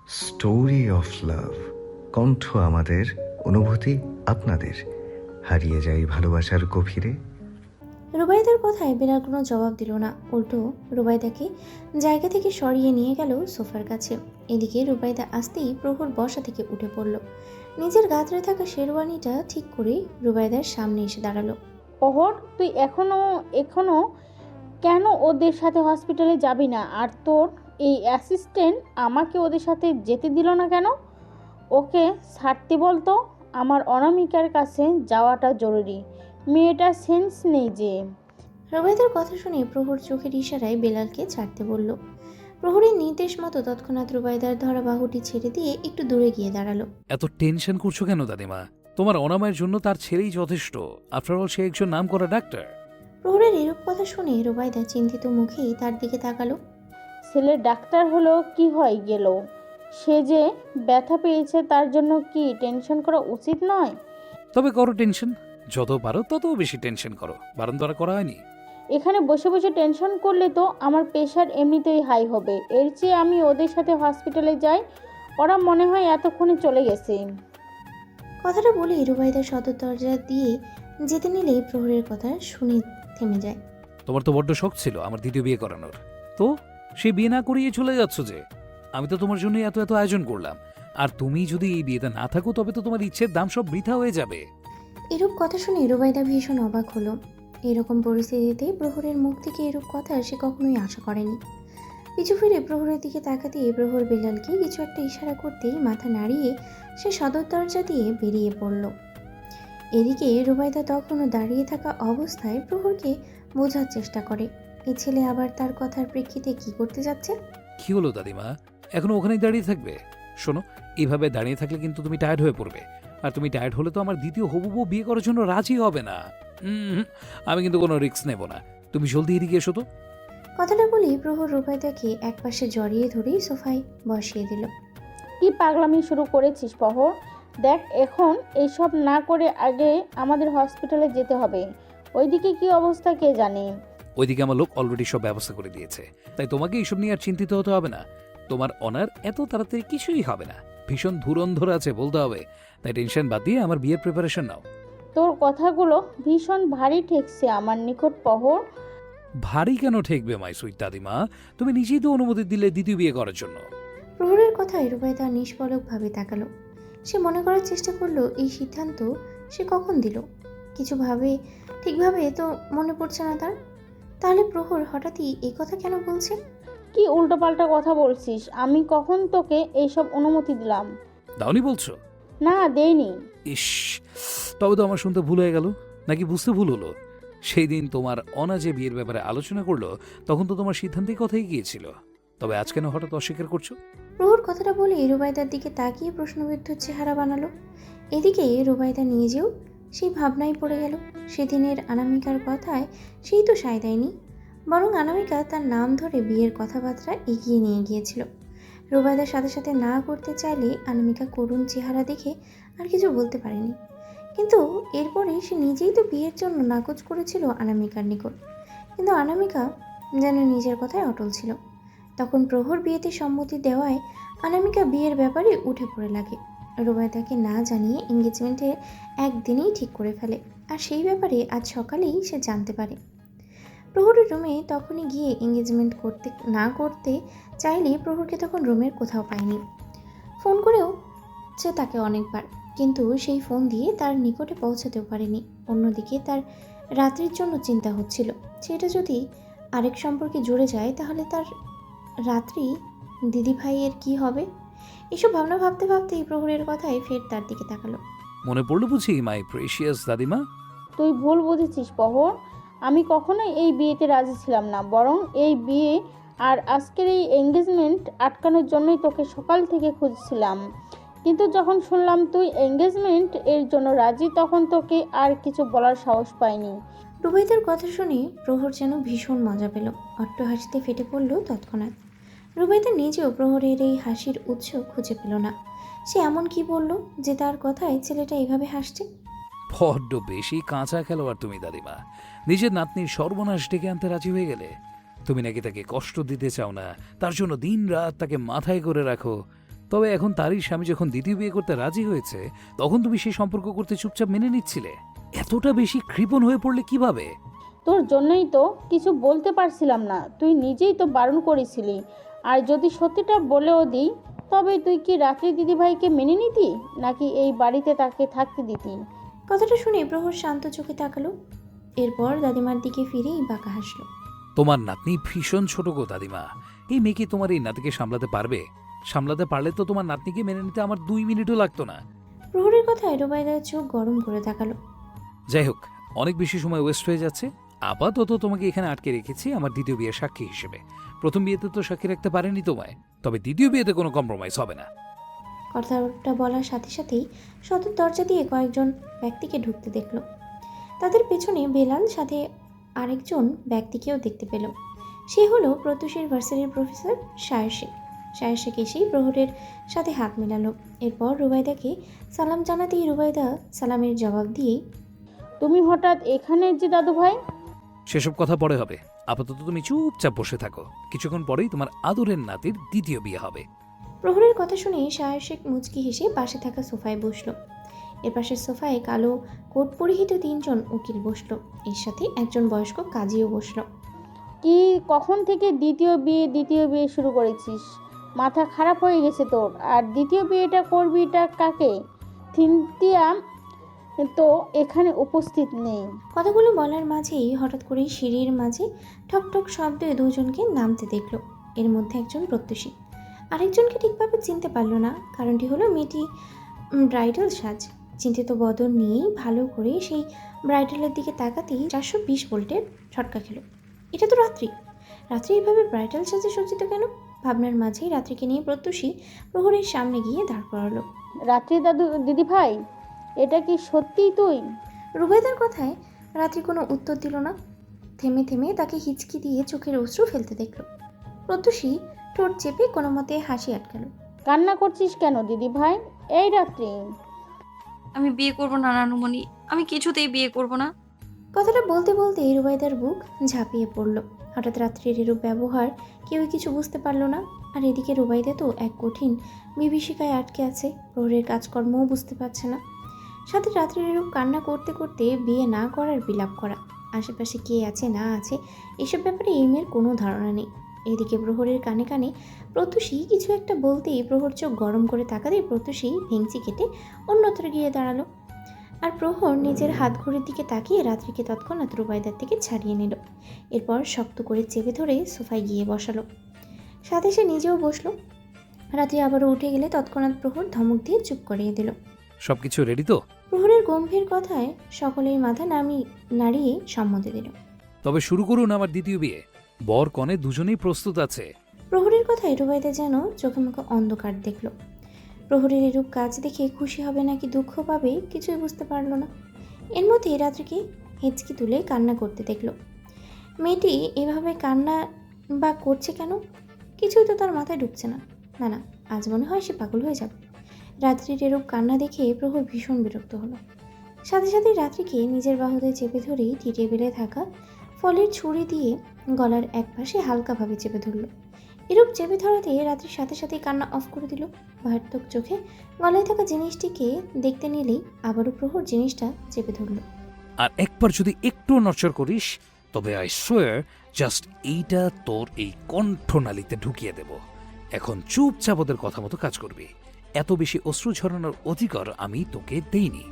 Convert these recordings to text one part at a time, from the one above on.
Story of love. কণ্ঠ আমাদের, অনুভূতি আপনাদের। হারিয়ে যাই ভালোবাসার গভীরে। রুবাইদার কথায় বেলাল কোনো জবাব দিল না, উল্টো রুবাইদাকে জায়গা থেকে সরিয়ে নিয়ে গেল সোফার কাছে। এদিকে রুবাইদা আসতেই প্রহর বসা থেকে উঠে পড়ল। নিজের গাত্রে থাকা শেরওয়ানিটা ঠিক করে রুবাইদার সামনে এসে দাঁড়ালো। প্রহর, তুই এখনো কেন ওদের সাথে হসপিটালে যাবি না? আর তোর এই অ্যাসিস্ট্যান্ট আমাকে ওদের সাথে যেতে দিল না কেন? ওকে ছাড়তে বলতো। আমার অনামিকার কাছে যাওয়াটা জরুরি। মেয়েটার সেন্স নেই যে। রুবাইদার কথা শুনে প্রহর চোখের ইশারায় বেলালকে ছাড়তে বলল। প্রহরের নির্দেশ মতো তৎক্ষণাৎ রুবাইদার ধরা বাহুটি ছেড়ে দিয়ে একটু দূরে গিয়ে দাঁড়ালো। এত টেনশন করছো কেন দাদিমা? তোমার অনামায়ের জন্য তার ছেলেই যথেষ্ট। আফটার অল সে একজন নামকরা ডাক্তার। প্রহরের এরূপ কথা শুনে রুবাইদা চিন্তিত মুখেই তার দিকে তাকালো। ছেলে ডাক্তার হলো কি হয় গেল, সে যে ব্যথা পেয়েছে তার জন্য কি টেনশন করা উচিত নয়? তবে করো টেনশন, যত পারো তত বেশি টেনশন করো। বারণ করা হয়নি। এখানে বসে বসে টেনশন করলে তো আমার প্রেশার এমনিতেই হাই হবে। এর চেয়ে আমি ওদের সাথে হসপিটালে যাই। ওরা মনে হয় এতক্ষণে চলে গেছে। কথাটা বলে রুবাইদা সদর দরজা দিয়ে যেতে নিলেই প্রহরের কথা শুনে থেমে যায়। তোমার তো বড্ড শখ ছিল আমার দ্বিতীয় বিয়ে করানোর। তো সে বিয়ে না করিয়ে চলে যাচ্ছ যে। আমি তো তোমার জন্য এত এত আয়োজন করলাম, আর তুমি যদি এই বিয়েতে না থাকো তবে তো তোমার ইচ্ছের দাম সব বৃথা হয়ে যাবে। এরূপ কথা শুনে রুবাইদা ভীষণ অবাক হলো। এরকম পরিস্থিতিতে প্রহরের মুখ থেকে এরূপ কথা সে কখনোই আশা করেনি। পিছু ফিরে প্রহরের দিকে তাকাতেই প্রহর বেলালকে কিছু একটা ইশারা করতেই মাথা নাড়িয়ে সে সদর দরজা দিয়ে বেরিয়ে পড়ল। এদিকে রুবাইদা তখনও দাঁড়িয়ে থাকা অবস্থায় প্রহরকে বোঝার চেষ্টা করে এই ছেলে আবার তার কথার প্রেক্ষিতে কি করতে যাচ্ছে। কি হলো দাদিমা, এখনো ওখানেই দাঁড়িয়ে থাকবে? শোনো, এইভাবে দাঁড়িয়ে থাকলে কিন্তু তুমি টায়ার্ড হয়ে পড়বে। আর তুমি টায়ার্ড হলে তো আমার দ্বিতীয় হবু বউ বিয়ে করার জন্য রাজি হবে না। আমি কিন্তু কোনো রিস্ক নেব না। তুমি জলদি এদিকে এসো তো। কথাটা বলেই প্রহর রুবাইদাকে একপাশে জড়িয়ে ধরেই সোফায় বসিয়ে দিল। কি পাগলামি শুরু করেছিস প্রহর? দেখ, এখন এইসব না করে আগে আমাদের হসপিটালে যেতে হবে। ওইদিকে কি অবস্থা কে জানে। ওইদিকে আমার লোক অলরেডি সব ব্যবস্থা করে দিয়েছে, তাই তোমাকে এইসব নিয়ে আর চিন্তিত হতে হবে না। তোমার অনার এত তাড়াতাড়ি কিছুই হবে না। ভীষণ ধুরন্ধর আছে বলতে হবে, তাই টেনশন বাদ দিয়ে আমার বিয়ের প্রিপারেশন নাও। তোর কথাগুলো ভীষণ ভারী ঠেকছে আমার নিকট প্রহর। ভারী কেন ঠেকবে মাই সুইট দাদিমা? তুমি নিজেই তো অনুমতি দিলে দ্বিতীয় বিয়ে করার জন্য। প্রহরের কথায় রুবাইদা নিষ্পলকভাবে তাকালো। সে মনে করার চেষ্টা করলো এই সিদ্ধান্ত সে কখন দিল। ঠিকভাবে তো মনে পড়ছে না তার। তাহলে প্রহর হঠাৎই এই কথা কেন বলছে? কি উল্টোপাল্টা কথা বলছিস? আমি কখন তোকে এইসব অনুমতি দিলাম? দাওনি বলছো? না, দেইনি। ইস, তবে তো আমার শুনতে ভুল হয়ে গেল, নাকি বুঝতে ভুল হলো? সেই দিন তোমার অনা যে বিয়ের ব্যাপারে আলোচনা করলো তখন তো তোমার সিদ্ধান্তের কথাই গিয়েছিল। তবে আজ কেন হঠাৎ অস্বীকার করছো? প্রহর কথাটা বলে রুবাইদার দিকে তাকিয়ে প্রশ্নবিদ্ধ চেহারা বানালো। এদিকে রুবাইদা নিজেও সেই ভাবনায় পড়ে গেল। সেদিনের অনামিকার কথায় সেই তো সায় দেয়নি, বরং অনামিকা তার নাম ধরে বিয়ের কথাবার্তা এগিয়ে নিয়ে গিয়েছিল। রুবাইদার সাথে সাথে না করতে চাইলে অনামিকা করুণ চেহারা দেখে আর কিছু বলতে পারেনি। কিন্তু এরপরে সে নিজেই তো বিয়ের জন্য নাকচ করেছিল অনামিকার নিকট। কিন্তু অনামিকা যেন নিজের কথায় অটল ছিল। তখন প্রহর বিয়েতে সম্মতি দেওয়ায় অনামিকা বিয়ের ব্যাপারে উঠে পড়ে লাগে। রুবাইদাকে না জানিয়ে এঙ্গেজমেন্টের একদিনেই ঠিক করে ফেলে, আর সেই ব্যাপারে আজ সকালেই সে জানতে পারে। প্রহরের রুমে তখনই গিয়ে এঙ্গেজমেন্ট করতে চাইলে প্রহরকে তখন রুমের কোথাও পায়নি। ফোন করেও সে তাকে অনেকবার, কিন্তু সেই ফোন দিয়ে তার নিকটে পৌঁছাতেও পারেনি। অন্যদিকে তার রাত্রির জন্য চিন্তা হচ্ছিল, সেটা যদি আরেক সম্পর্কে জুড়ে যায় তাহলে তার রাত্রি দিদি ভাইয়ের কি হবে। এসব ভাবনা ভাবতে ভাবতেই প্রহরের কথায় ফের তার দিকে তাকালো। মনে পড়লো বুঝি মাই প্রেশিয়াস দাদিমা? তুই ভুল বুঝেছিস প্রহর। আমি কখনোই এই বিয়েতে রাজি ছিলাম না, বরং এই বিয়ে আর আজকের এই এঙ্গেজমেন্ট আটকানোর জন্যই তোকে সকাল থেকে খুঁজছিলাম। কিন্তু যখন শুনলাম তুই এঙ্গেজমেন্ট এর জন্য রাজি, তখন তোকে আর কিছু বলার সাহস পাইনি। রুবাইদার কথা শুনে প্রহর যেন ভীষণ মজা পেল, অট্ট হাসিতে ফেটে পড়ল তৎক্ষণাৎ। রুবাইদা নিজেও প্রহরের এই হাসির উৎস খুঁজে পেল না। সে এমন কি বলল যে তার কথায় ছেলেটা এইভাবে হাসছে? বড্ড বেশি কাঁচা খেলোয়াড় তুমি দাদিমা। নিজের নাতনির সর্বনাশ ডেকে আনতে রাজি হয়ে গেলে। তুমি নাকি তাকে কষ্ট দিতে চাও না, তার জন্য দিন রাত তাকে মাথায় করে রাখো। তবে এখন তারই স্বামী যখন দ্বিতীয় বিয়ে করতে রাজি হয়েছে, তখন তুমি সেই সম্পর্ক করতে চুপচাপ মেনে নিচ্ছিলে। এতটা বেশি কৃপণ হয়ে পড়লে কিভাবে? তোর জন্যই তো কিছু বলতে পারছিলাম না, তুই নিজেই তো বারণ করেছিলি। আর যদি সত্যিটা বলেও দিই, তবে তুই কি রাত্রি দিদিভাইকে মেনে নিতি, নাকি এই বাড়িতে তাকে থাকতে দিতি? কথাটা শুনে প্রহর শান্ত চোখে তাকালো। এরপর দাদিমার দিকে ফিরেই বাঁকা হাসলো। তোমার নাতনি ভীষণ ছোট গো দাদিমা। এই মেয়ে কি তোমার এই নাতিকে সামলাতে পারবে? সামলাতে পারলে তো তোমার নাতনিকে মেনে নিতে আমার 2 মিনিটও লাগতো না। প্রহরের কথায় রুবাইদার চোখ গরম করে তাকালো। যাই হোক, অনেক বেশি সময় ওয়েস্ট হয়ে যাচ্ছে। আপাতত তোমাকে এখানে আটকে রেখেছি আমার দ্বিতীয় বিয়ের সাক্ষী হিসেবে। প্রথম বিয়েতে তো সাক্ষী রাখতে পারেনি তোমায়, তবে দ্বিতীয় বিয়েতে কোনো কম্প্রোমাইজ হবে না। কথাটা বলার সাথে সাথেই সদর দরজা দিয়ে কয়েকজন ব্যক্তিকে ঢুকতে দেখলো। তাদের পেছনে বেলাল সাথে আরেকজন ব্যক্তিকেও দেখতে পেল। সে হলো প্রত্যুষের ভার্সিটির প্রফেসর শায়ের শেখ। শায়ের শেখ এসেই প্রহরের সাথে হাত মেলালো। এরপর রুবাইদাকে সালাম জানাতেই রুবাইদা সালামের জবাব দিয়েই, তুমি হঠাৎ এখানে যে দাদুভাই? সেসব কথা পরে হবে, আপাতত তুমি চুপচাপ বসে থাকো। কিছুক্ষণ পরেই তোমার আদরের নাতির দ্বিতীয় বিয়ে হবে। প্রহরের কথা শুনে শায়ের শেখ মুচকি হেসে পাশে থাকা সোফায় বসলো। এর পাশের সোফায় কালো কোট পরিহিত 3 জন উকিল বসলো। এর সাথে একজন বয়স্ক কাজীও বসলো। কি কখন থেকে দ্বিতীয় বিয়ে শুরু করেছিস? মাথা খারাপ হয়ে গেছে তোর? আর দ্বিতীয় বিয়েটা করবিটা কাকে? থিন্তিয়া তো এখানে উপস্থিত নেই। কথাগুলো বলার মাঝেই হঠাৎ করেই সিঁড়ির মাঝে ঠকঠক শব্দে দুজনকে নামতে দেখলো। এর মধ্যে একজন প্রত্যুষী, আরেকজনকে ঠিকভাবে চিনতে পারলো না। কারণটি হলো মেয়েটি ব্রাইডাল সাজ। চিন্তিত বদন নিয়েই ভালো করে সেই ব্রাইডালের দিকে তাকাতেই 420 ভোল্টের ঝটকা খেলো। এটা তো রাত্রি। রাত্রি এইভাবে ব্রাইডাল সাজে সজ্জিত কেন? ভাবনার মাঝেই রাত্রিকে নিয়ে প্রত্যুষী প্রহরের সামনে গিয়ে দাঁড় করালো। রাত্রি দিদিভাই, এটা কি সত্যিই তুই? রুবাইদার কথায় রাত্রি কোনো উত্তর দিল না। থেমে থেমে তাকে হিচকি দিয়ে চোখের অশ্রু ফেলতে দেখল। প্রত্যুষী ঠোঁট চেপে কোনো মতে হাসি আটকালো। কান্না করছিস কেন দিদিভাই? এই রাত্রি, আমি বিয়ে করব না নানুমণি, আমি কিছুতেই বিয়ে করব না। কথাটা বলতে বলতে রুবাইদার বুক ঝাঁপিয়ে পড়ল। হঠাৎ রাত্রির এরূপ ব্যবহার কেউই কিছু বুঝতে পারল না। আর এদিকে রুবাইদা তো এক কঠিন বিভীষিকায় আটকে আছে, প্রহরের কাজকর্মও বুঝতে পারছে না। সাথে রাত্রির এরূপ কান্না করতে করতে বিয়ে না করার বিলাপ করা, আশেপাশে কে আছে না আছে এসব ব্যাপারে এই মেয়ের কোনো ধারণা নেই। এদিকে প্রহরের কানে কানে প্রত্যুষী কিছু একটা বলতেই প্রহর চোখ গরম করে তাকাতেই প্রত্যুষী ভেংচি কেটে অন্যত্র গিয়ে দাঁড়ালো। আর প্রহর নিজের হাত ঘড়ির দিকে তাকিয়ে রাত্রিকে তৎক্ষণাৎ রুবাইদার থেকে ছাড়িয়ে নিল। এরপর শক্ত করে চেপে ধরে সোফায় গিয়ে বসালো। সাথে সে নিজেও বসলো। রাত্রি আবারও উঠে গেলে তৎক্ষণাৎ প্রহর ধমক দিয়ে চুপ করিয়ে দিল। সবকিছু রেডি তো? প্রহরের গম্ভীর কথায় সকলের মাথা নাড়িয়ে সম্মতি দিল। তবে শুরু করুন আমার দ্বিতীয় বিয়ে। বর কনে দুজনেই প্রস্তুত আছে। প্রহরের কথায় রুবাইদা যেন চোখে মুখে অন্ধকার দেখল। প্রহরের এরূপ কাজ দেখে খুশি হবে নাকি দুঃখ পাবে কিছুই বুঝতে পারল না। এর মধ্যে রাত্রিকে হেঁচকি তুলে কান্না করতে দেখল। মেয়েটি এভাবে কান্না বা করছে কেন? কিছুই তো তার মাথায় ঢুকছে না। না না, আজ মনে হয় সে পাগল হয়ে যাবে। রাত্রির এরূপ কান্না দেখে প্রহর ভীষণ বিরক্ত হলো। সাথে সাথে রাত্রিকে নিজের বাহুতে চেপে ধরেই টেবিলে থাকা ফলের ছুরি দিয়ে গলার এক পাশে হালকাভাবে চেপে ধরল। এরূপ চেপে ধরাতে রাত্রির সাথে সাথেই কান্না অফ করে দিল। ভয়ার্থক চোখে গলায় থাকা জিনিসটিকে দেখতে নিলেই আবারও প্রহর জিনিসটা চেপে ধরল। আর একবার যদি একটু নড়চড় করিস, তবে আই সোয়ার জাস্ট এইটা তোর এই কণ্ঠনালীতে ঢুকিয়ে দেব। এখন চুপচাপ ওদের কথা মতো কাজ করবি। এত বেশি অশ্রু ঝরানোর অধিকার আমি তোকে দেইনি।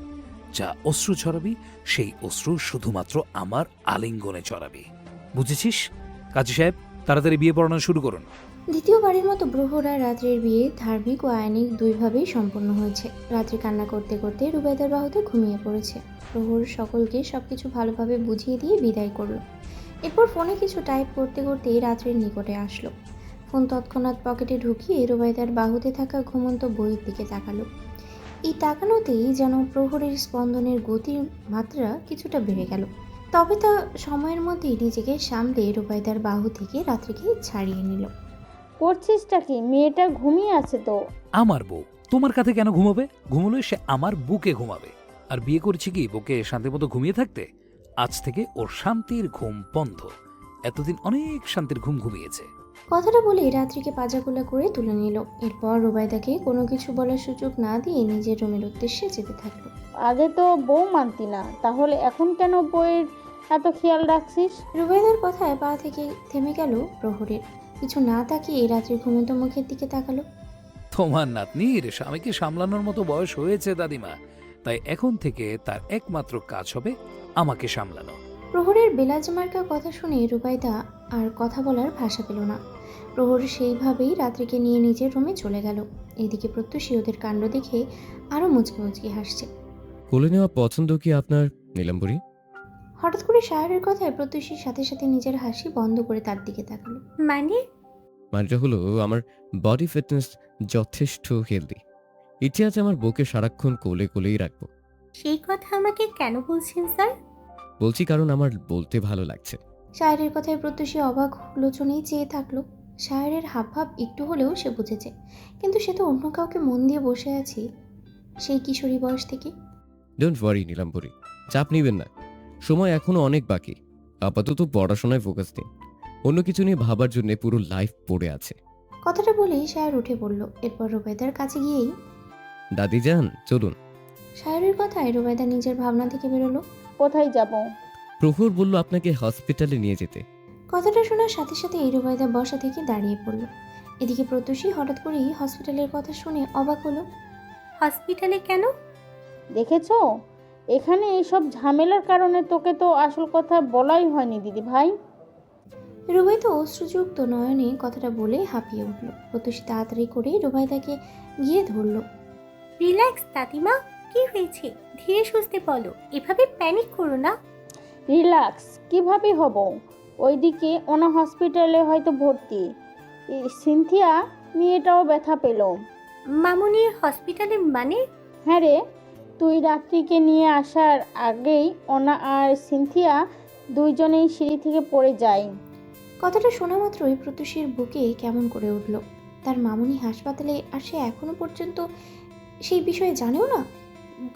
যা অশ্রু ঝরাবি, সেই অশ্রু শুধুমাত্র আমার আলিঙ্গনে চড়াবি। বুঝেছিস? কাজী সাহেব, তাড়াতাড়ি বিয়ে পড়ানো শুরু করুন। দ্বিতীয়বারের মতো প্রহর আর রাত্রির বিয়ে ধার্মিক ও আইনিক দুইভাবেই সম্পন্ন হয়েছে। রাত্রি কান্না করতে করতে রুবাইদার বাহুতে ঘুমিয়ে পড়েছে। প্রহর সকলকে সবকিছু ভালোভাবে বুঝিয়ে দিয়ে বিদায় করলো। এরপর ফোনে কিছু টাইপ করতে করতে রাত্রির নিকটে আসলো। ফোন তৎক্ষণাৎ পকেটে ঢুকিয়ে রুবাইদার বাহুতে থাকা ঘুমন্ত বইয়ের দিকে তাকালো। এই তাকানোতেই যেন প্রহরের স্পন্দনের গতির মাত্রা কিছুটা বেড়ে গেল। তবে তা সময়ের মধ্যেই নিজেকে সামলে রুবাইদার বাহু থেকে রাত্রিকে ছাড়িয়ে নিল। করছিসটা কি? মেয়েটা ঘুমিয়ে আছে তো। আমার বউ তোমার কাছে কেন ঘুমাবে? ঘুমলে সে আমার বুকে ঘুমাবে। আর বিয়ে করছি কি বুকে শান্তিমতো ঘুমিয়ে থাকতে? আজ থেকে ওর শান্তির ঘুম বন্ধ। এতদিন অনেক শান্তির ঘুম ঘুমিয়েছে, কথাটা বলে রাত্রিকে পাজাগুলা করে তুলে নিল। এরপর রুবাইদাকে কোনো কিছু বলার সুযোগ না দিয়ে নিজের রুমের উদ্দেশ্যে যেতে থাকলো। আগে তো বউ মানতি না, তাহলে এখন কেন বউয়ের এত খেয়াল রাখছিস? রুবাইদার কথায় পা থেকে থেমে গেল প্রহরের। কিছু না তাকিয়ে রাত্রির ঘুমন্ত মুখের দিকে তাকালো। তোমার নাতনির স্বামীকে সামলানোর মতো বয়স হয়েছে দাদিমা, তাই এখন থেকে তার একমাত্র কাজ হবে আমাকে সামলানো। প্রহরের বেলাজ মার্কা কথা শুনে রুবাইদা আর কথা বলার ভাষা পেল না। প্রহর সেইভাবেই রাত্রিকে নিয়ে নিজের রুমে চলে গেল। এদিকে প্রত্যুষী ওদের কাণ্ড দেখে আরও মুচকি মুচকি হাসছে। কোলে নেওয়া পছন্দ কি আপনার, নীলাম্বরী? হঠাৎ করে শায়রের কথায় প্রত্যুষীর সাথে সাথে নিজের হাসি বন্ধ করে তার দিকে তাকালো। মানেটা হলো আমার বডি ফিটনেস যথেষ্ট হেলদি। ইচ্ছে আছে আমার বউকে সারাক্ষণ কোলে কোলেই রাখবো। সেই কথা আমাকে কেন বলছেন স্যার? বলছি কারণ আমার বলতে ভালো লাগছে। শায়রের কথায় প্রত্যুষী অবাক লোচনেই চেয়ে থাকলো। শায়রের হাবভাব একটু হলেও সে বুঝেছে, কিন্তু সে তো অন্য কাউকে মন দিয়ে বসে আছে সেই কিশোরী বয়স থেকে। ডোন্ট ওয়ারি নীলাম্বরী, চাপ নিবেন না, সময় এখনো অনেক বাকি। আপাতত পড়াশোনায় ফোকাস দিন, অন্য কিছু নিয়ে ভাবার জন্য পুরো লাইফ পড়ে আছে। কথাটা বলেই শায়র উঠে পড়ল। এরপর রুবাইদার কাছে গিয়েই দাদি যান চলুন। শায়রের কথায় রুবাইদা নিজের ভাবনা থেকে বেরোলো। কোথায় যাব? প্রহর বলল আপনাকে হসপিটালে নিয়ে যেতে। কথাটা শোনার সাথে সাথে রুবাইদা বসা থেকে দাঁড়িয়ে পড়ল। এদিকে প্রত্যুষী হঠাৎ করেই হসপিটালের কথা শুনে অবাক হলো। হসপিটালে কেন? দেখেছো, এখানে এইসব ঝামেলার কারণে তোকে তো আসল কথা বলাই হয়নি দিদি ভাই। রুবাইদা অশ্রুযুক্ত নয়নে কথাটা বলে হাঁপিয়ে উঠল। প্রত্যুষী তাড়াতাড়ি করে রুবাইদাকে গিয়ে ধরল। রিল্যাক্স দাদিমা, কি হয়েছে? ধীরে সুস্থে বলো, এভাবে প্যানিক করো না। রিল্যাক্স কিভাবে হব? ওইদিকে ওনা হসপিটালে হয়তো ভর্তি। এই সিনথিয়া মেয়েটাও ব্যথা পেল। মামুনির হসপিটালে মানে? হ্যাঁ রে, তুই রাত্রিকে নিয়ে আসার আগেই ওনা আর সিনথিয়া দুইজনেই সিঁড়ি থেকে পড়ে যায়। কথাটা শোনা মাত্রই প্রত্যুষীর বুকে কেমন করে উঠল। তার মামুনি হাসপাতালে, আর সে এখনো পর্যন্ত সেই বিষয়ে জানেও না।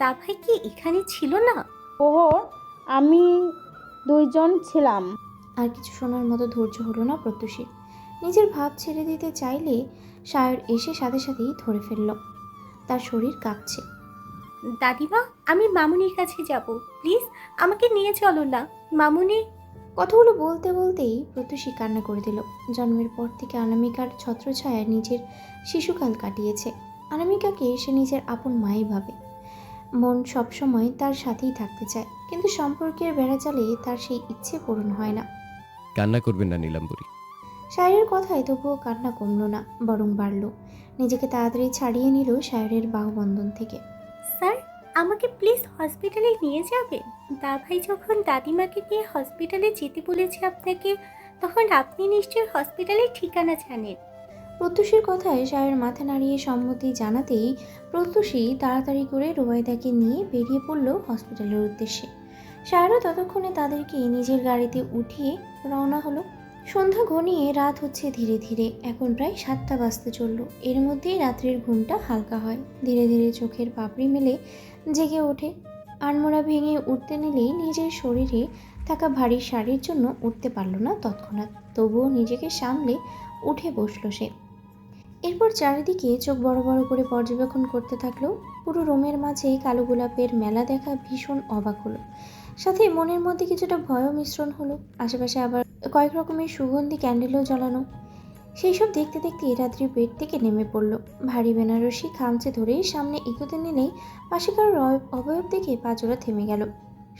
দাভাই কি এখানে ছিল না? ওহর, আমি দুইজন ছিলাম। আর কিছু শোনার মতো ধৈর্য হলো না প্রত্যুষীর। নিজের ভাব ছেড়ে দিতে চাইলে শায়র এসে সাথে সাথেই ধরে ফেলল। তার শরীর কাঁপছে। দাদিমা, আমি মামুনির কাছে যাব, প্লিজ আমাকে নিয়ে চলো না। মামুনি। কথাগুলো বলতে বলতেই প্রত্যুষী কান্না করে দিল। জন্মের পর থেকে অনামিকার ছত্রছায়ায় নিজের শিশুকাল কাটিয়েছে। অনামিকাকে সে নিজের আপন মাই ভাবে। মন সবসময় তার সাথেই থাকতে চায়, কিন্তু সম্পর্কের বেড়াজালে তার সেই ইচ্ছে পূরণ হয় না। কান্না করবেন না নীলাম্বরী। শায়রের কথায় তবুও কান্না কমল না, বরং বাড়ল। নিজেকে তাড়াতাড়ি ছাড়িয়ে নিল শায়রের বাহুবন্ধন থেকে। স্যার, আমাকে প্লিজ হসপিটালে নিয়ে যাবেন। দাভাই যখন দাদিমাকে নিয়ে হসপিটালে যেতে বলেছে আপনাকে, তখন আপনি নিশ্চয়ই হসপিটালের ঠিকানা জানেন। প্রত্যুষীর কথায় শায়র মাথা নাড়িয়ে সম্মতি জানাতেই প্রত্যুষী তাড়াতাড়ি করে রুবাইদাকে নিয়ে বেরিয়ে পড়ল হসপিটালের উদ্দেশ্যে। শায়রও ততক্ষণে তাদেরকে নিজের গাড়িতে উঠিয়ে রওনা হলো। সন্ধ্যা ঘনিয়ে রাত হচ্ছে ধীরে ধীরে। এখন প্রায় 7টা বাজতে চলল। এর মধ্যেই রাত্রির ঘুমটা হালকা হয়। ধীরে ধীরে চোখের পাপড়ি মেলে জেগে ওঠে। আড়মোড়া ভেঙে উঠতে নিলেই নিজের শরীরে থাকা ভারী শাড়ির জন্য উঠতে পারল না তৎক্ষণাৎ। তবুও নিজেকে সামলে উঠে বসল সে। এরপর চারিদিকে চোখ বড় বড় করে পর্যবেক্ষণ করতে থাকলো। পুরো রুমের মাঝে কালো গোলাপের মেলা দেখা ভীষণ অবাক হলো। সাথে মনের মধ্যে কিছুটা ভয়ও মিশ্রণ হলো। আশেপাশে আবার কয়েক রকমের সুগন্ধি ক্যান্ডেলও জ্বালানো। সেই সব দেখতে দেখতে রাত্রি পেট থেকে নেমে পড়ল। ভারী বেনারসি খামচে ধরে সামনে এগোতে নিলেই পাশে কারোর অবয়ব দেখে পাজোড়া থেমে গেল।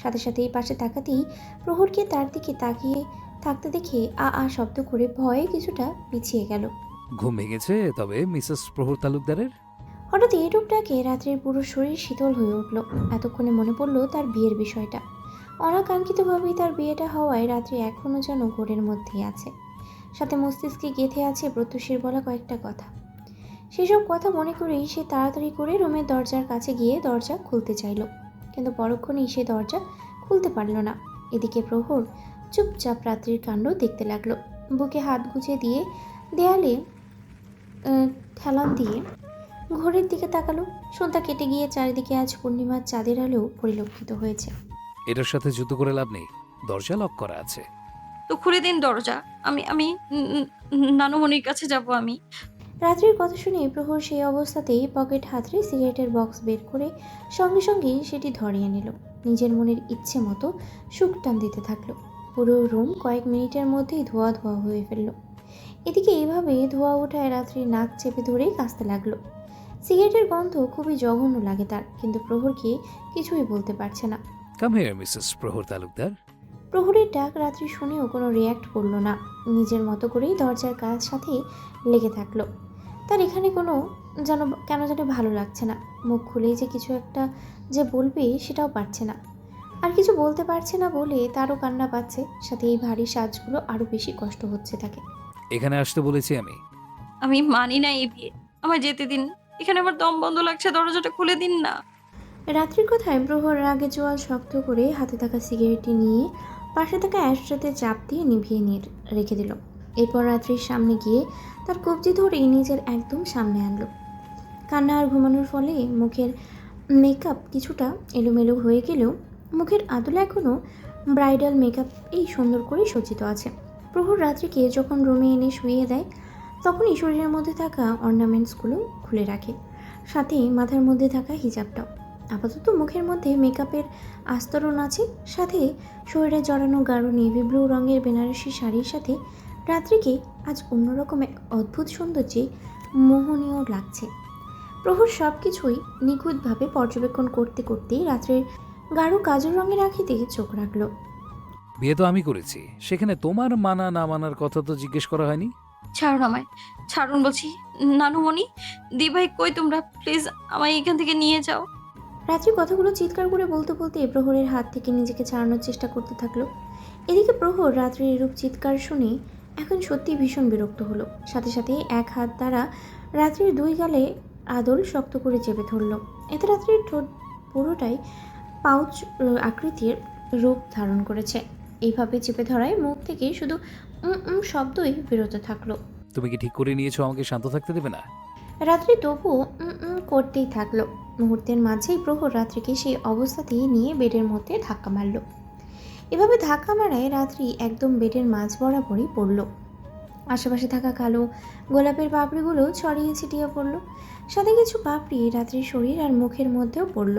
সাথে সাথেই পাশে তাকাতেই প্রহরকে তার দিকে তাকিয়ে থাকতে দেখে আ শব্দ করে ভয়ে কিছুটা পিছিয়ে গেল। ঘুম ভেঙেছে তবে মিসেস প্রহর তালুকদারের? হঠাৎ এই রূপটাকে রাত্রির পুরো শরীর শীতল হয়ে উঠল। এতক্ষণে মনে পড়লো তার বিয়ের বিষয়টা। অনাকাঙ্ক্ষিতভাবেই তার বিয়েটা হওয়ায় রাত্রি এখনও যেন ঘোরের মধ্যেই আছে। সাথে মস্তিষ্কে গেঁথে আছে প্রত্যুষীর বলা কয়েকটা কথা। সেসব কথা মনে করেই সে তাড়াতাড়ি করে রুমের দরজার কাছে গিয়ে দরজা খুলতে চাইল, কিন্তু পরক্ষণেই সে দরজা খুলতে পারল না। এদিকে প্রহর চুপচাপ রাত্রির কাণ্ড দেখতে লাগলো। বুকে হাত গুজে দিয়ে দেয়ালে ঠেলান দিয়ে ঘড়ির দিকে তাকালো। সন্ধ্যা কেটে গিয়ে চারিদিকে আজ পূর্ণিমার চাঁদের আলো পরিলক্ষিত হয়েছে। এটার সাথে যুদ্ধ করে লাভ নেই, দরজা লক করা আছে। তো খুলে দিন দরজা। আমি আমি নানুমণির কাছে যাব আমি। রাত্রির কথা শুনে প্রহর সেই অবস্থাতেই পকেট হাতড়ে সিগারেটের বক্স বের করে সঙ্গে সঙ্গেই সেটি ধরিয়ে নিল। নিজের মনের ইচ্ছে মতো সুখ টান দিতে থাকলো। পুরো রুম কয়েক মিনিটের মধ্যেই ধোয়া ধোয়া হয়ে ফেলল। এদিকে এইভাবে ধোয়া ওঠায় রাত্রি নাক চেপে ধরেই কাঁচতে লাগলো। সিগারেটের গন্ধ খুবই জঘন্য লাগে তার, কিন্তু প্রহরকে কিছুই বলতে পারছে না। কাম হিয়ার মিসেস প্রহর তালুকদার। প্রহরের ডাক রাত্রি শুনেও কোনো রিয়্যাক্ট করলো না। নিজের মতো করেই দরজার কাজ সাথে লেগে থাকলো। তার এখানে কোনো যেন কেন যেন ভালো লাগছে না। মুখ খুলেই যে কিছু একটা যে বলবে সেটাও পারছে না। আর কিছু বলতে পারছে না বলে তারও কান্না পাচ্ছে, সাথে এই ভারী সাজগুলো আরও বেশি কষ্ট হচ্ছে তাকে। এখানে আসতে বলেছি আমি। আমি মানি না এই বিয়ে। আমায় যেতে দিন। এখানে আমার দম বন্ধ লাগছে, দরজাটা খুলে দিন না। রাত্রির কথায় প্রহর রাগে জোয়াল শক্ত করে হাতে থাকা সিগারেটটি নিয়ে পাশে থাকা অ্যাশট্রেতে চাপ দিয়ে নিভিয়ে নিয়ে রেখে দিল। এরপর রাত্রির সামনে গিয়ে তার কবজি ধরে নিজের একদম সামনে আনলো। কান্না আর ঘুমানোর ফলে মুখের মেকআপ কিছুটা এলোমেলো হয়ে গেলেও মুখের আদলে এখনও ব্রাইডাল মেকআপ এই সুন্দর করে সজ্জিত আছে। প্রহর রাত্রিকে যখন রুমে এনে শুইয়ে দেয় তখনই শরীরের মধ্যে থাকা অর্নামেন্টসগুলো খুলে রাখে, সাথে মাথার মধ্যে থাকা হিজাবটাও। আপাতত মুখের মধ্যে মেকআপের আস্তরণ আছে, সাথে শরীরে জড়ানো গাঢ় নেভি ব্লু রঙের বেনারসি শাড়ির সাথে রাত্রিকে আজ অন্যরকম এক অদ্ভুত সৌন্দর্যে মোহনীয় লাগছে। প্রহর সব কিছুই নিখুঁতভাবে পর্যবেক্ষণ করতে করতেই রাত্রের গাঢ় কাজল রঙের আঁখিতে চোখ রাখল। বিয়ে তো আমি করেছি, সেখানে তোমার মানা না মানার কথা তো জিজ্ঞেস করা হয়নি। ছাড়ুন আমায়, ছাড়ুন বলছি। নানুমণি, দিভাই কই তোমরা? প্লিজ আমায় এখান থেকে নিয়ে যাও। রাত্রি কথাগুলো চিৎকার করে বলতে বলতে প্রহরের হাত থেকে নিজেকে ছাড়ানোর চেষ্টা করতে থাকলো। এদিকে প্রহর রাত্রির এরূপ চিৎকার শুনে এখন সত্যি ভীষণ বিরক্ত হলো। সাথে সাথে এক হাত দ্বারা রাত্রির দুই গালে আদল শক্ত করে চেপে ধরল। এতে রাত্রির ঠোঁট পুরোটাই পাউচ আকৃতির রূপ ধারণ করেছে। এইভাবে চেপে ধরায় মুখ থেকে শুধু শব্দই বেরোতে থাকলো। তুমি কি ঠিক করে নিয়েছো আমাকে শান্ত থাকতে দেবে না? রাত্রি তবুও করতেই থাকলো। মুহূর্তের মাঝেই প্রহর রাত্রিকে সেই অবস্থাতেই নিয়ে বেডের মধ্যে ধাক্কা মারল। এভাবে ধাক্কা মারায় রাত্রি একদম বেডের মাঝ বরাবরই পড়ল। আশেপাশে থাকা কালো গোলাপের পাপড়িগুলো ছড়িয়ে ছিটিয়ে পড়ল, সাথে কিছু পাপড়ি রাত্রির শরীর আর মুখের মধ্যেও পড়ল।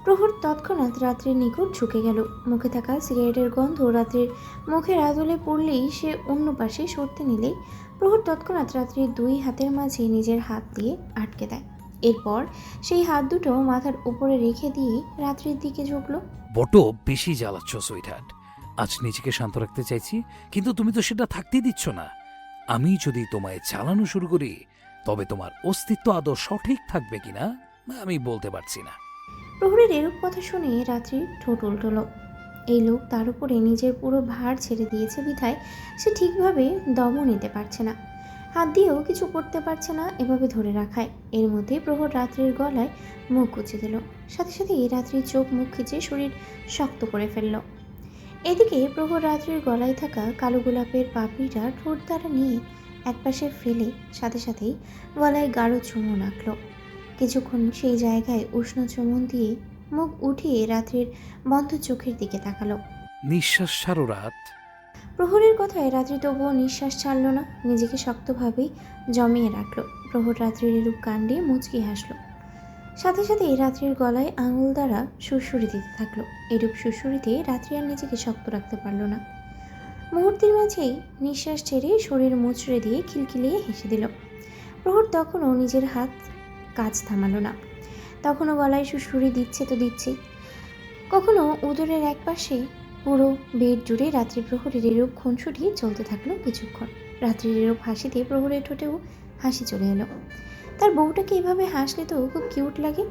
প্রহর তৎক্ষণাৎ রাত্রির নিকট ঝুঁকে গেল। মুখে থাকা সিগারেটের গন্ধ রাত্রির মুখের আদলে পড়লেই সে অন্য পাশে সরতে নিলেই প্রহর তৎক্ষণাৎ রাত্রির দুই হাতের মাঝে নিজের হাত দিয়ে আটকে দেয়। এরপর সেই হাত দুটো মাথার উপরে রেখে দিয়ে রাত্রির দিকে ঝুঁকল। বড্ড বেশি জ্বালাচ্ছ সুইটহার্ট। আজ নিজেকে শান্ত রাখতে চাইছি, কিন্তু তুমি তো সেটা থাকতেই দিচ্ছ না। আমি যদি তোমায় চালানো শুরু করি তবে তোমার অস্তিত্ব আদৌ সঠিক থাকবে কিনা আমি বলতে পারছি না। প্রহরের এরূপ কথা শুনে রাত্রির ঠোঁট উল্টল। এই লোক তার উপরে নিজের পুরো ভার ছেড়ে দিয়েছে বিধায় সে ঠিকভাবে দমও নিতে পারছে না, হাত দিয়েও কিছু করতে পারছে না এভাবে ধরে রাখায়। এর মধ্যে প্রহর রাত্রির গলায় মুখ গুজে দিল, সাথে সাথে রাত্রির চোখ মুখ খিচে শরীর শক্ত করে ফেলল। এদিকে প্রহর রাত্রির গলায় থাকা কালো গোলাপের পাপড়িটা ঠোঁট দ্বারা নিয়ে একপাশে ফেলে সাথে সাথেই গলায় গাঢ় চুমু রাখল। কিছুক্ষণ সেই জায়গায় উষ্ণ চুমুন দিয়ে মুখ উঠিয়ে রাত্রির বন্ধ চোখের দিকে তাকালো। নিঃশ্বাস ছাড়ো রাত। প্রহরের কথায় রাত্রি তবুও নিঃশ্বাস ছাড়ল না, নিজেকে শক্তভাবেই জমিয়ে রাখল। প্রহর রাত্রির এরূপ কাণ্ডে মুচকি হাসল, সাথে সাথে রাত্রির গলায় আঙুল দ্বারা সুরসুরি দিতে থাকলো। এরূপ সুরসুরিতে রাত্রি আর নিজেকে শক্ত রাখতে পারল না। মুহূর্তের মাঝেই নিঃশ্বাস ছেড়ে শরীর মুচড়ে দিয়ে খিলখিলিয়ে হেসে দিল। প্রহর তখনও নিজের হাত কাজ থামালো না, তখনও গলায় সুরসুরি দিচ্ছে তো দিচ্ছেই। কখনো উদরের এক পাশে পুরো বেড জুড়ে রাত্রি প্রহরের এরূপ খুনসুটি চলতে থাকলো কিছুক্ষণ। রাত্রির এরূপ হাসিতে প্রহরের ঠোঁটেও হাসি চলে এলো। তার বউটাকে এভাবে হাসলে তো খুব কিউট লাগে,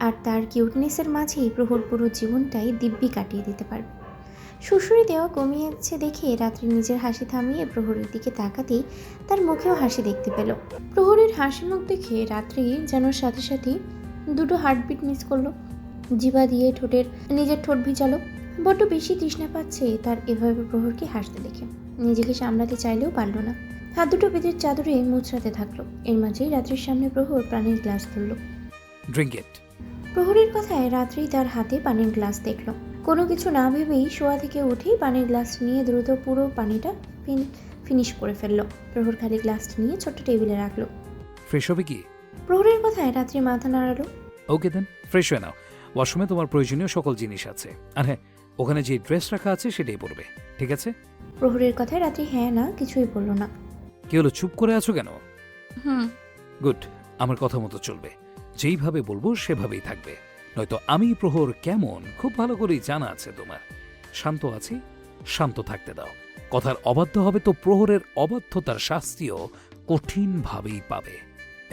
আর তার কিউটনেসের মাঝেই প্রহর পুরো জীবনটাই দিব্যি কাটিয়ে দিতে পারবে। সুরসুরি দেওয়া কমিয়েছে দেখে রাত্রি নিজের হাসি থামিয়ে প্রহরের দিকে তাকাতেই তার মুখেও হাসি দেখতে পেল। প্রহরের হাসি মুখ দেখে রাত্রি যেন সাথে সাথেই দুটো হার্টবিট মিস করলো। জিভা দিয়ে নিজের ঠোঁট ভিজালো। বড্ড বেশি তৃষ্ণা পাচ্ছে তার এভাবে প্রহরকে হাসতে দেখে। নিজেকে সামলাতে চাইলেও পারল না, হাত দুটো বেদের চাদরে মুচড়াতে থাকলো। এর মাঝেই রাত্রির সামনে প্রহর পানির গ্লাস তুলল। Drink it. প্রহরের কথায় রাত্রি তার হাতে পানির গ্লাস দেখল। কোনো কিছু না ভেবেই শোয়া থেকে উঠেই পানির গ্লাস নিয়ে দ্রুত পুরো পানিটা ফিনিশ করে ফেললো। প্রহর খালি গ্লাসটা নিয়ে ছোট্ট টেবিলে রাখলো। ফ্রেশ হবে কি? প্রহরের কথায় রাত্রি মাথা নাড়ালো। ওকে দেন, ফ্রেশ হয়ে নাও। ওয়াশরুমে তোমার প্রয়োজনীয় সকল জিনিস আছে। আর হ্যাঁ, ওখানে যে ড্রেস রাখা আছে সেটাই পরবে, ঠিক আছে? প্রহরের কথায় রাত্রি হ্যাঁ না কিছুই বলল না। কি হলো, চুপ করে আছো কেন? হুম। গুড, আমার কথা মতো চলবে। যেইভাবে বলবো সেভাবেই থাকবে, নয়তো আমি প্রহর কেমন খুব ভালো করেই জানা আছে তোমার। শান্ত আছি, শান্ত থাকতে দাও। কথার অবাধ্য হবে তো প্রহরের অবাধ্যতার শাস্তিও কঠিনভাবেই পাবে।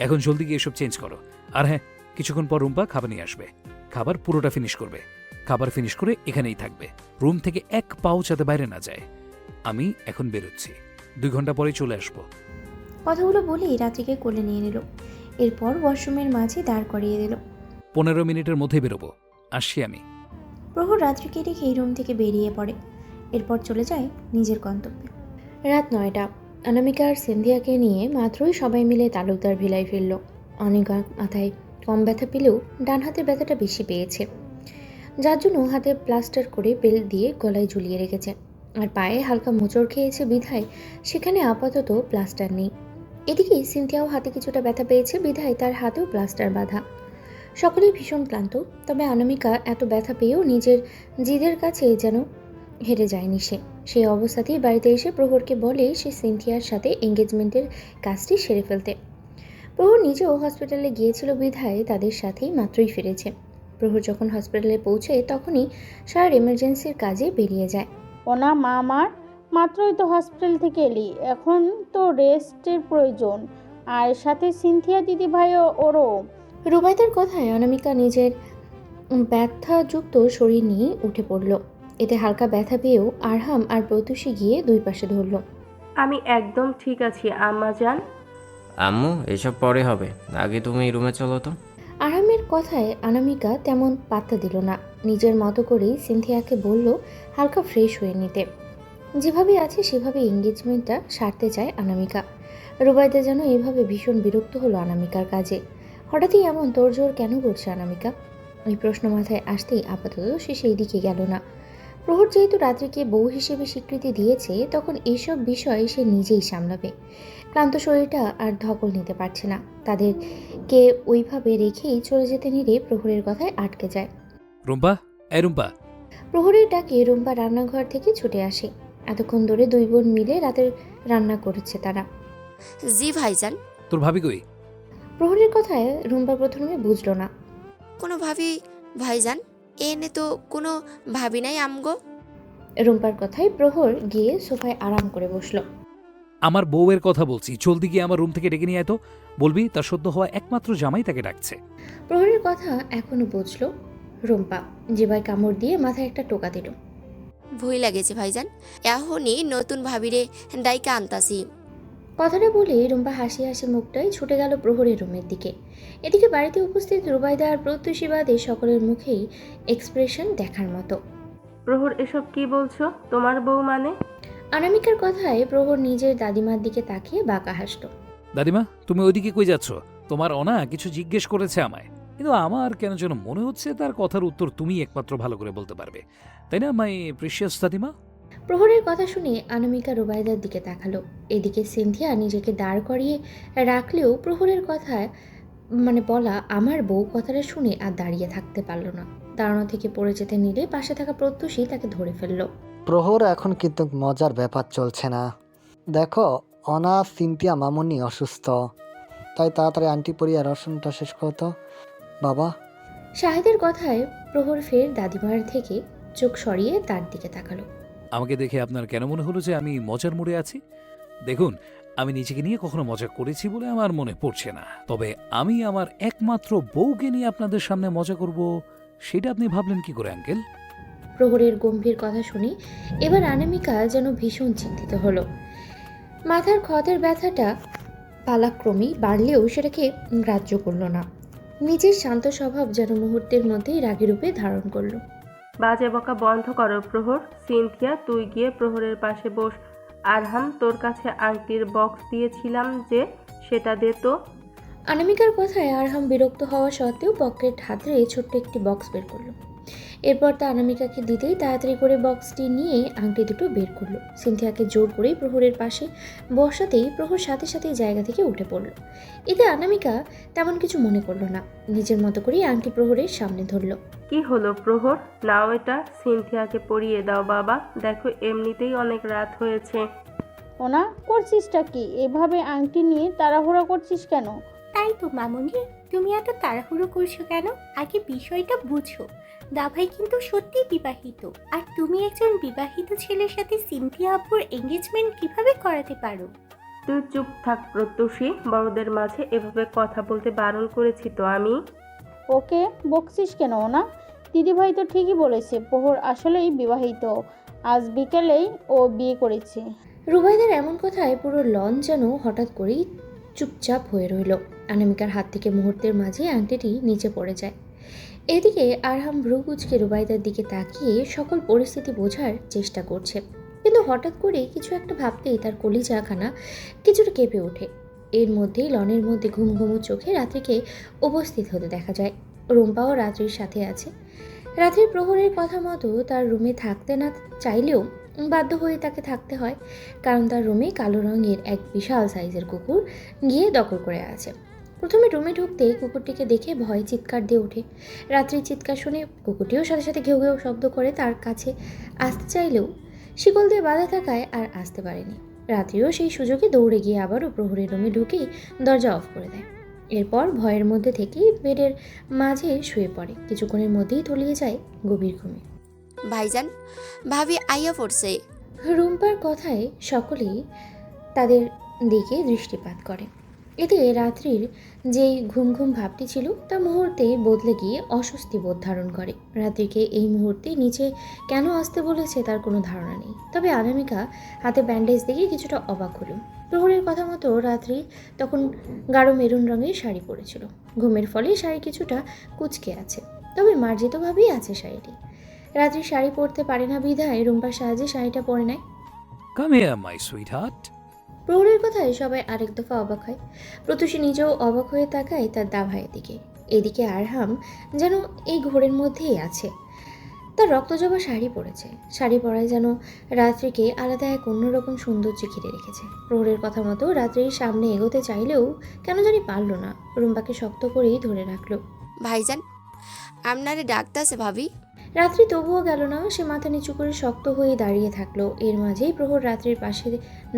এখন জলদি গিয়ে এসব চেঞ্জ করো। আর হ্যাঁ, কিছুক্ষণ পর রুম্পা খাবার নিয়ে আসবে। খাবার পুরোটা ফিনিশ করবে। খাবার ফিনিশ করে এখানেই থাকবে, রুম থেকে এক পাও যাতে বাইরে না যায়। আমি এখন বেরোচ্ছি, 2 ঘন্টা পরেই চলে আসবো। কথাগুলো বলেই রাত্রিকে কোলে নিয়ে নিল। এরপর ওয়াশরুমের মাঝে দাঁড় করিয়ে দিল। 15 মিনিটের মধ্যে বেরোবো, আসছি আমি। প্রহর রাত্রিকে রেখে এই রুম থেকে বেরিয়ে পড়ে। এরপর চলে যায় নিজের গন্তব্যে। রাত 9টা। অনামিকা আর সিন্ধিয়াকে নিয়ে মাত্রই সবাই মিলে তালুকদার ভিলায় ফিরল। অনিকা মাথায় কম ব্যথা পেলেও ডান হাতের ব্যথাটা বেশি পেয়েছে, যার জন্য হাতে প্লাস্টার করে বেল দিয়ে গলায় ঝুলিয়ে রেখেছে। আর পায়ে হালকা মোচড় খেয়েছে বিধায় সেখানে আপাতত প্লাস্টার নেই। এদিকে সিন্থিয়াও হাতে কিছুটা ব্যথা পেয়েছে বিধায় তার হাতেও প্লাস্টার বাঁধা। সকলেই ভীষণ ক্লান্ত, তবে অনামিকা এত ব্যথা পেয়েও নিজের জিদের কাছে যেন হেরে যায়নি সে। সেই অবস্থাতেই বাড়িতে এসে প্রহরকে বলে সে সিনথিয়ার সাথে এঙ্গেজমেন্টের কাজটি সেরে ফেলতে। প্রহর নিজেও হসপিটালে গিয়েছিল বিধায় তাদের সাথেই মাত্রই ফিরেছে। প্রহর যখন হসপিটালে পৌঁছে তখনই সার এমার্জেন্সির কাজে বেরিয়ে যায়। ওনা মা, আমার মাত্রই তো হসপিটাল থেকে এলি, এখন তো রেস্টের প্রয়োজন। আর সাথে সিনথিয়া দিদি ভাইও ওরও। রুবাইদার কথায় অনামিকা নিজের ব্যথাযুক্ত শরীর নিয়ে উঠে পড়ল। এতে হালকা ব্যথা পেয়েও আরহাম আর প্রত্যুষী গিয়ে দুই পাশে ধরল। আমি একদম ঠিক আছি আম্মা জান। আম্মু, এসব পরে হবে, আগে তুমি রুমে চলো তো। আরহামের কথায় অনামিকা তেমন পাত্তা দিল না। নিজের মতো করেই সিনথিয়াকে বলল হালকা ফ্রেশ হয়ে নিতে। যেভাবে আছে সেভাবে এঙ্গেজমেন্টটা সারতে চায় অনামিকা। রুবাইদা যেন এভাবে ভীষণ বিরক্ত হলো অনামিকার কাজে। হঠাৎই এমন তোড়জোড় কেন করছে অনামিকা? ওই প্রশ্ন মাথায় আসতেই আপাতত সে সেই দিকে গেল না। প্রহর যেহেতু রাত্রিকে বউ হিসেবে স্বীকৃতি দিয়েছে, তখন এইসব বিষয় সে নিজেই সামলাবে। ক্লান্ত শরীরটা আর ধকল নিতে পারছে না। তাদেরকে ওইভাবে রেখেই চলে যেতে নিলে প্রহরের কথায় আটকে যায়। রুম্পা, এই রুম্পা। প্রহরের ডাকে রুম্পা রান্নাঘর থেকে ছুটে আসে। এতক্ষণ ধরে দুই বোন মিলে রাতের রান্না করেছে তারা। জি ভাইজান। তোর ভাবি কই? প্রহরের কথায় রুম্পা প্রথমে বুঝলো না। কোনো ভাবি ভাইজান? এনে তো কোনো ভাবি নাই আমগো। রুম্পার কথায় প্রহর গিয়ে সোফায় আরাম করে বসলো। আমার বউয়ের কথা বলছি, জলদি গিয়ে আমার রুম থেকে ডেকে নিয়ে আয় তো। বলবি তার সদ্য হওয়া একমাত্র জামাই তাকে ডাকছে। প্রহরের কথা এখনো বুঝলো রুম্পা। জিভায় কামড় দিয়ে মাথায় একটা টোকা দিল। ভয় লাগেছে ভাইজান, এখনই নতুন ভাবিরে ডাইকা আনতাছি। কথাটা বলে রুম্পা হাসি হাসি মুখটাই ছুটে গেল প্রহরের রুমের দিকে। এদিকে বাড়িতে উপস্থিত রুবাইদা আর প্রত্যুষী বাদে সকলের মুখেই এক্সপ্রেশন দেখার মতো। প্রহর, এসব কি বলছো? তোমার বউ মানে? অনামিকার কথায় প্রহর নিজের দাদিমার দিকে তাকিয়ে বাঁকা হাসল। দাদিমা, তুমি ওইদিকে কই যাচ্ছ? তোমার অনা কিছু জিজ্ঞেস করেছে আমায়, কিন্তু আমার কেন যেন মনে হচ্ছে তার কথার উত্তর তুমি একমাত্র ভালো করে বলতে পারবে, তাই না মাই প্রিশিয়াস দাদিমা? প্রহরের কথা শুনে অনামিকা রুবাইদার দিকে তাকালো। এদিকে সিনথিয়া নিজেকে দাঁড় করিয়ে রাখলেও প্রহরের কথায় বলা আমার বউ কথাটা শুনে আর দাঁড়িয়ে থাকতে পারল না। দাঁড়ানো থেকে পড়ে যেতে নিলে পাশে থাকা প্রত্যুষী তাকে ধরে ফেললো। প্রহর, এখন কিন্তু মজার ব্যাপার চলছে না। দেখো, অনা সিনথিয়া মামুনি অসুস্থ, তাই তাড়াতাড়ি আন্টি পরিয়া রসনটা শেষ করতো বাবা। শাহেদের কথায় প্রহর ফের দাদিমার থেকে চোখ সরিয়ে তার দিকে তাকালো। আমাকে দেখে আপনার কেন মনে হলো যে আমি মজার মুডে আছি? দেখুন, আমি নিজেকে নিয়ে কখনো মজা করেছি বলে আমার মনে পড়ছে না, তবে আমি আমার একমাত্র বউকে নিয়ে আপনাদের সামনে মজা করব সেটা আপনি ভাবলেন কি করে আঙ্কেল? প্রহরের গম্ভীর কথা শুনে এবার অনামিকা যেন ভীষণ চিন্তিত হলো। মাথার ক্ষতের ব্যথাটা পালাক্রমেই বাড়লেও সেটাকে গ্রাহ্য করলো না। নিজের শান্ত স্বভাব যেন মুহূর্তের মধ্যেই রাগী রূপে ধারণ করলো। বাজে বকা বন্ধ করো প্রহর। সিনথিয়া, তুই গিয়ে প্রহরের পাশে বস। আরহাম, তোর কাছে আংটির বক্স দিয়েছিলাম যে, সেটা দে তো। অনামিকার কথায় আরহাম বিরক্ত হওয়া সত্ত্বেও পকেট হাতড়ে ছোট্ট একটি বক্স বের করলো। এরপর তা অনামিকাকে দিতেই তাড়াতাড়ি করে বক্সটি নিয়ে আংটি দুটো বের করলো। সিনথিয়াকে জোর করেই প্রহরের পাশে বসাতেই প্রহর সাথে সাথেই জায়গা থেকে উঠে পড়ল। এতে অনামিকা তেমন কিছু মনে করলো না, নিজের মতো করেই আংটি প্রহরের সামনে ধরলো। কি হলো প্রহর, নাও এটা সিনথিয়াকে পরিয়ে দাও বাবা, দেখো এমনিতেই অনেক রাত হয়েছে। ওনা করছিসটা কি? এভাবে আংটি নিয়ে তাড়াহুড়া করছিস কেন? তাই তো মামুনি, তুমি এত তাড়াহুড়ো করছো কেন? আগে বিষয়টা বুঝো। দাভাই কিন্তু সত্যিই বিবাহিত, আর তুমি একজন বিবাহিত ছেলের সাথে সিনথিয়া আপুর এঙ্গেজমেন্ট কিভাবে করাতে পারো? তুই চুপ থাক প্রত্যুষী, বড়দের মাঝে এভাবে কথা বলতে বারণ করেছি তো আমি। ওকে বকছিস কেন ওনা? দিদিভাই তো ঠিকই বলেছে, প্রহর আসলেই বিবাহিত। আজ বিকেলেই ও বিয়ে করেছে। রুবাইদার এমন কথায় পুরো লঞ্চ যেন হঠাৎ করেই চুপচাপ হয়ে রইল। অনামিকার হাত থেকে মুহূর্তের মাঝে আংটিটি নিচে পড়ে যায়। এদিকে আরহাম ভ্রু কুঁচকে রুবাইদার দিকে তাকিয়ে সকল পরিস্থিতি বোঝার চেষ্টা করছে, কিন্তু হঠাৎ করে কিছু একটা ভাবতেই তার কলিজাখানা কিছুটা কেঁপে ওঠে। এর মধ্যেই লনের মধ্যে ঘুম ঘুমু চোখে রাত্রিকে উপস্থিত হতে দেখা যায়। রুম্পাও রাত্রির সাথে আছে। রাত্রির প্রহরের কথা মতো তার রুমে থাকতে না চাইলেও বাধ্য হয়ে তাকে থাকতে হয়, কারণ তার রুমে কালো রঙের এক বিশাল সাইজের কুকুর গিয়ে দখল করে আছে। প্রথমে রুমে ঢুকতে কুকুরটিকে দেখে ভয়ে চিৎকার দিয়ে ওঠে। রাত্রির চিৎকার শুনে কুকুরটিও সাথে সাথে ঘেউ ঘেউ শব্দ করে তার কাছে আসতে চাইলেও শিকল দিয়ে বাঁধা থাকায় আর আসতে পারেনি। রাত্রিও সেই সুযোগে দৌড়ে গিয়ে আবারও প্রহরের রুমে ঢুকেই দরজা অফ করে দেয়। এরপর ভয়ের মধ্যে থেকেই বেডের মাঝে শুয়ে পড়ে। কিছুক্ষণের মধ্যেই তলিয়ে যায় গভীর ঘুমে। ভাইজান, ভাবি আইয়া পড়ছে। রুম্পার কথায় সকলেই তাদের দিকে দৃষ্টিপাত করে। এতে রাত্রির যেই ঘুম ঘুম ভাবটি ছিল তা মুহূর্তে বদলে গিয়ে অস্বস্তি বোধ ধারণ করে। রাত্রিকে এই মুহূর্তে নিচে কেন আসতে বলেছে তার কোনো ধারণা নেই, তবে অনামিকা হাতে ব্যান্ডেজ দেখে কিছুটা অবাক হলো। প্রহরের কথা মতো রাত্রি তখন গাঢ় মেরুন রঙের শাড়ি পরেছিল। ঘুমের ফলে শাড়ি কিছুটা কুঁচকে আছে, তবে মার্জিতভাবেই আছে শাড়িটি। রাত্রি শাড়ি পরতে পারে না বিধায় রুম্পার সাহায্যে শাড়িটা পরে নেয়। Come here my sweetheart. প্রহরের কথায় সবাই আরেক দফা অবাক হয়। প্রত্যুষী নিজেও অবাক হয়ে তাকায় তার দাভাইয়ের দিকে। এদিকে আরহাম যেন এই ঘোরের মধ্যেই আছে। তার রক্তজবা শাড়ি পরেছে। শাড়ি পরায় যেন রাত্রিকে আলাদা এক অন্যরকম সৌন্দর্য ঘিরে রেখেছে। প্রহরের কথা মতো রাত্রির সামনে এগোতে চাইলেও কেন জানি পারল না, রুম্পাকে শক্ত করেই ধরে রাখলো। ভাইজান, আপনারে ডাকতাছে ভাবি। রাত্রি তবুও গেল না, সে মাথা নিচু করে শক্ত হয়ে দাঁড়িয়ে থাকলো। এর মাঝেই প্রহর রাত্রির পাশে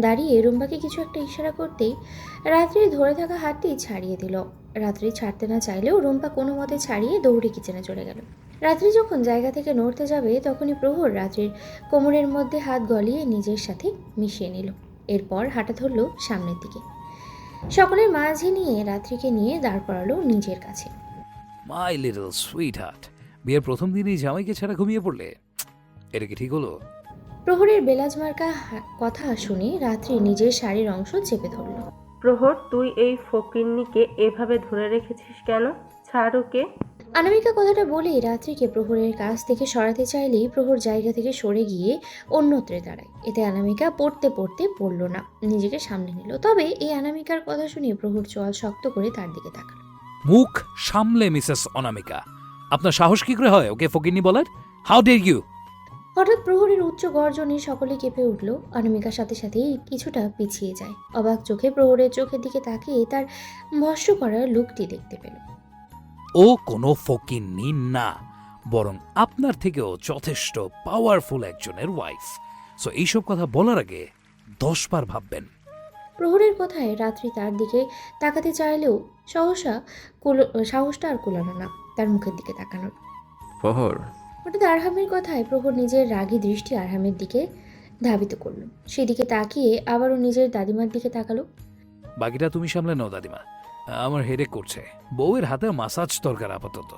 দাঁড়িয়ে রুম্পাকে কিছু একটা ইশারা করতেই রাত্রির ধরে থাকা হাতটি ছাড়িয়ে দিল। রাত্রি ছাড়তে না চাইলেও রুম্পা কোনো মতে ছাড়িয়ে দৌড়ে কিচেনে চলে গেল। রাত্রি যখন জায়গা থেকে নড়তে যাবে তখনই প্রহর রাত্রির কোমরের মধ্যে হাত গলিয়ে নিজের সাথে মিশিয়ে নিল। এরপর হাঁটা ধরল সামনের দিকে। সকলের মাঝে নিয়ে রাত্রিকে নিয়ে দাঁড় করালো নিজের কাছে। মাই লিটল সুইট হার্ট, বিয়ের প্রথম দিনই জামাইকে ছাড়া ঘুমিয়ে পড়লে, এটা কি ঠিক হলো? প্রহরের বেলাজ মার্কা কথা শুনে রাত্রি নিজের শাড়ির অংশ চেপে ধরল। প্রহর, তুই এই ফকিন্নিকে এভাবে ধরে রেখেছিস কেন? ছাড় ওকে। অনামিকা কথাটা বলেই রাত্রিকে প্রহরের কাছ থেকে সরাতে চাইলেই প্রহর জায়গা থেকে সরে গিয়ে অন্যত্রে দাঁড়ায়। এতে অনামিকা পড়তে পড়তে পড়ল না, নিজেকে সামলে নিল। তবে এই অনামিকার কথা শুনে প্রহর চোয়াল শক্ত করে তার দিকে তাকাল। মুখ সামলে মিসেস অনামিকা, আপনার সাহস কি করে হয় ওকে ফকিন্নি বলার? How dare you! হঠাৎ প্রহরের উচ্চ গর্জনে সকলে কেঁপে উঠল। অনামিকার সাথে সাথেই কিছুটা পিছিয়ে যায়। অবাক চোখে প্রহরের চোখের দিকে তাকিয়ে তার ভস্ম করার লুকটি দেখতে পেল। ও কোনো ফকিন্নি না, বরং আপনার থেকেও যথেষ্ট পাওয়ারফুল একজনের ওয়াইফ। সো এইসব কথা বলার আগে 10 বার ভাববেন। প্রহরের কথায় রাত্রি তার দিকে তাকাতে চাইলেও সাহসটা আর কুলানো না তার মুখের দিকে তাকানোর। প্রহর, হঠাৎ আরহামের কথায় প্রহর নিজের রাগী দৃষ্টি আরহামের দিকে ধাবিত করল। সেদিকে তাকিয়ে আবারও নিজের দাদিমার দিকে তাকালো। বাকিটা তুমি সামলে নাও দাদিমা, আমার হেডেক করছে। বউয়ের হাতে মাসাজ দরকার আপাতত।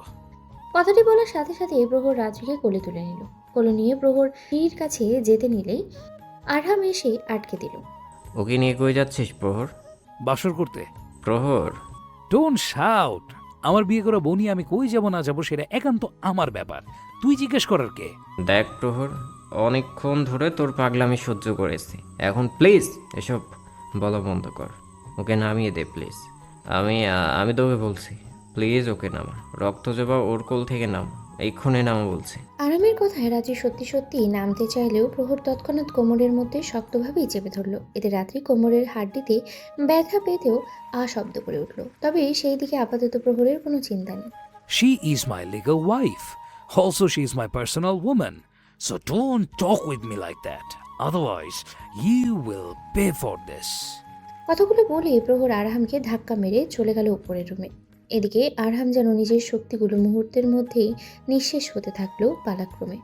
কথাটি বলার সাথে সাথে প্রহর রাত্রিকে কোলে তুলে নিল। কোলে নিয়ে প্রহর টির কাছে যেতে নিলেই আরহাম এসে আটকে দিল। ওকে নিয়ে কই যাচ্ছিস প্রহর? বাসর করতে। প্রহর, ডোন্ট শাউট। আমার বিয়ে করা বউ নিয়ে আমি কই যাব না যাব সেটা একান্ত আমার ব্যাপার, তুই জিজ্ঞেস করার কে? দেখ প্রহর, অনেকক্ষণ ধরে তোর পাগলামি সহ্য করেছি, এখন প্লিজ এসব বলা বন্ধ কর। ওকে নামিয়ে দে প্লিজ। আমি তোকে বলছি, প্লিজ ওকে নামা। রক্তজবা ওর কোল থেকে নাম, এক্ষুনি নামো বলছে। আরামের কথায় রাত্রি সত্যি সত্যি নামতে চাইলেও প্রহর তৎক্ষণাৎ কোমরের মধ্যে শক্তভাবেই চেপে ধরল। এতে রাত্রি কোমরের হাড্ডিতে ব্যথা পেতেও শব্দ করে উঠল। তবে সেই দিকে আপাতত প্রহরের কোনো চিন্তা নেই। She is my legal wife. Also, she is my personal woman. So don't talk with me like that. Otherwise, you will pay for this. কথাগুলো বলে প্রহর আরহামকে ধাক্কা মেরে চলে গেল উপরের রুমে। এদিকে আরহাম যেন নিজের শক্তিগুলো মুহূর্তের মধ্যেই নিঃশেষ হতে থাকলো পালাক্রমে।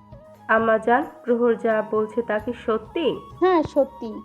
আম্মা জান, প্রহর যা বলছে তা কি সত্যি? হ্যাঁ সত্যি।